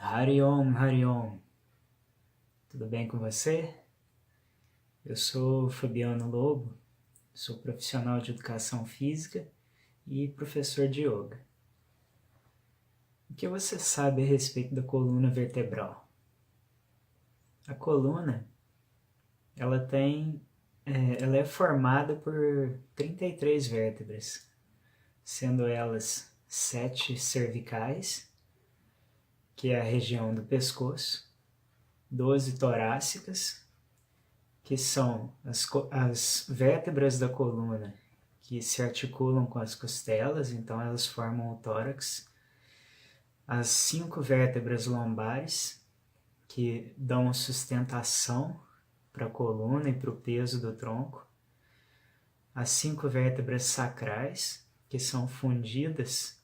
Hari Om, tudo bem com você? Eu sou Fabiano Lobo, sou profissional de educação física e professor de yoga. O que você sabe a respeito da coluna vertebral? A coluna, ela é formada por 33 vértebras, sendo elas 7 cervicais, que é a região do pescoço, 12 torácicas, que são as vértebras da coluna que se articulam com as costelas, então elas formam o tórax, as 5 vértebras lombares, que dão sustentação para a coluna e para o peso do tronco, as 5 vértebras sacrais, que são fundidas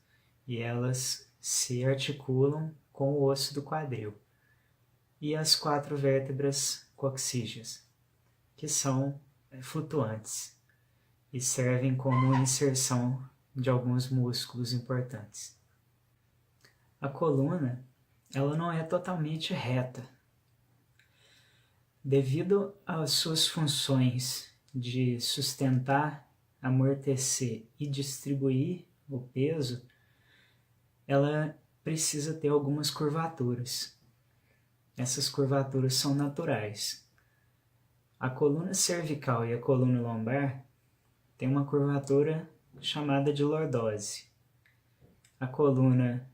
e elas se articulam com o osso do quadril, e as 4 vértebras coxígeas, que são flutuantes e servem como inserção de alguns músculos importantes. A coluna, ela não é totalmente reta. Devido às suas funções de sustentar, amortecer e distribuir o peso, ela precisa ter algumas curvaturas. Essas curvaturas são naturais. A coluna cervical e a coluna lombar têm uma curvatura chamada de lordose. A coluna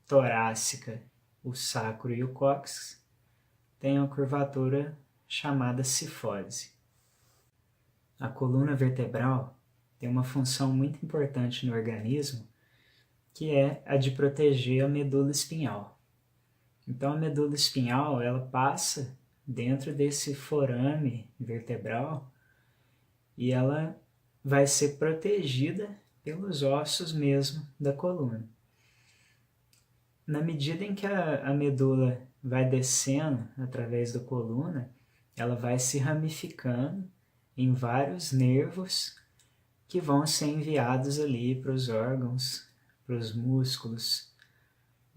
torácica, o sacro e o cóccix têm uma curvatura chamada cifose. A coluna vertebral tem uma função muito importante no organismo, que é a de proteger a medula espinhal. Então a medula espinhal, ela passa dentro desse forame vertebral e ela vai ser protegida pelos ossos mesmo da coluna. Na medida em que a medula vai descendo através da coluna, ela vai se ramificando em vários nervos que vão ser enviados ali para os órgãos, para os músculos,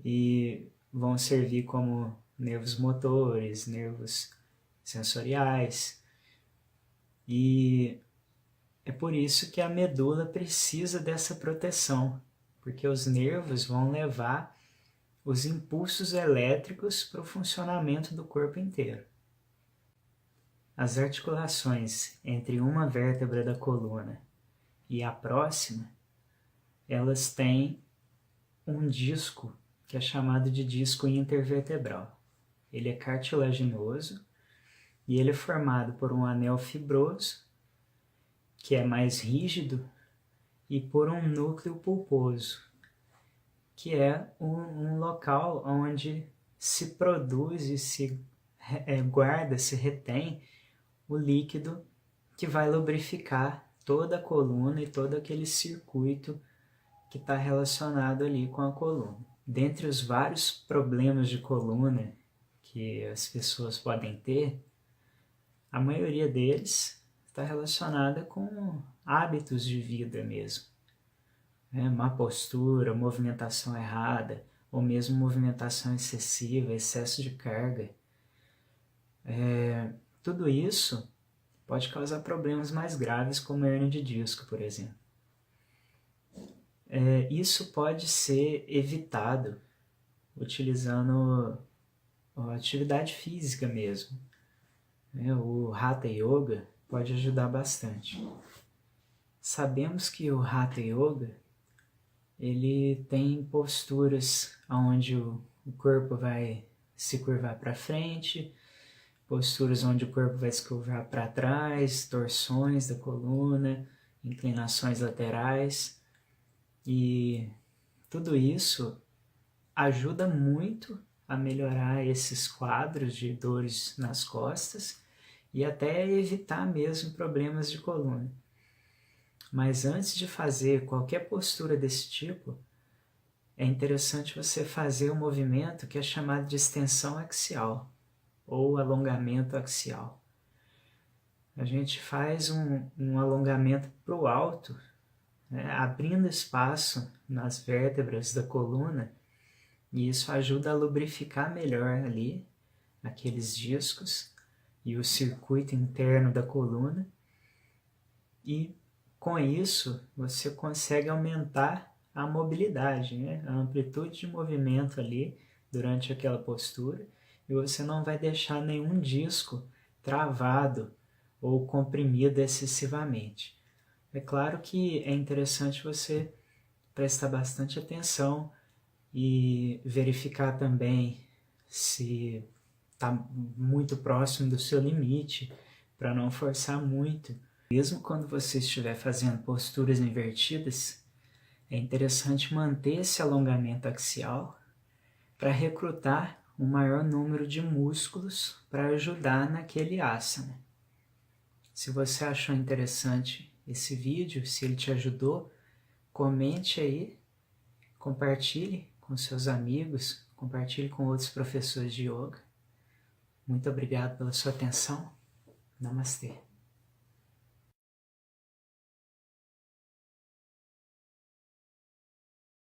e vão servir como nervos motores, nervos sensoriais. E é por isso que a medula precisa dessa proteção, porque os nervos vão levar os impulsos elétricos para o funcionamento do corpo inteiro. As articulações entre uma vértebra da coluna e a próxima, elas têm um disco que é chamado de disco intervertebral. Ele é cartilaginoso e ele é formado por um anel fibroso, que é mais rígido, e por um núcleo pulposo, que é um local onde se produz e se guarda, se retém o líquido que vai lubrificar toda a coluna e todo aquele circuito que está relacionado ali com a coluna. Dentre os vários problemas de coluna que as pessoas podem ter, a maioria deles está relacionada com hábitos de vida mesmo. Má postura, movimentação errada, ou mesmo movimentação excessiva, excesso de carga. Tudo isso pode causar problemas mais graves, como hernia de disco, por exemplo. Isso pode ser evitado utilizando a atividade física mesmo. O Hatha Yoga pode ajudar bastante. Sabemos que o Hatha Yoga ele tem posturas onde o corpo vai se curvar para frente, posturas onde o corpo vai se curvar para trás, torções da coluna, inclinações laterais, e tudo isso ajuda muito a melhorar esses quadros de dores nas costas e até evitar mesmo problemas de coluna. Mas antes de fazer qualquer postura desse tipo, é interessante você fazer um movimento que é chamado de extensão axial ou alongamento axial. A gente faz um alongamento para o alto, abrindo espaço nas vértebras da coluna, E isso ajuda a lubrificar melhor ali aqueles discos e o circuito interno da coluna. E com isso você consegue aumentar a mobilidade, né? A amplitude de movimento ali durante aquela postura, e você não vai deixar nenhum disco travado ou comprimido excessivamente. É claro que é interessante você prestar bastante atenção e verificar também se está muito próximo do seu limite, para não forçar muito. Mesmo quando você estiver fazendo posturas invertidas, é interessante manter esse alongamento axial para recrutar um maior número de músculos para ajudar naquele asana. Se você achou interessante esse vídeo, se ele te ajudou, comente aí, compartilhe com seus amigos, compartilhe com outros professores de yoga. Muito obrigado pela sua atenção. Namastê.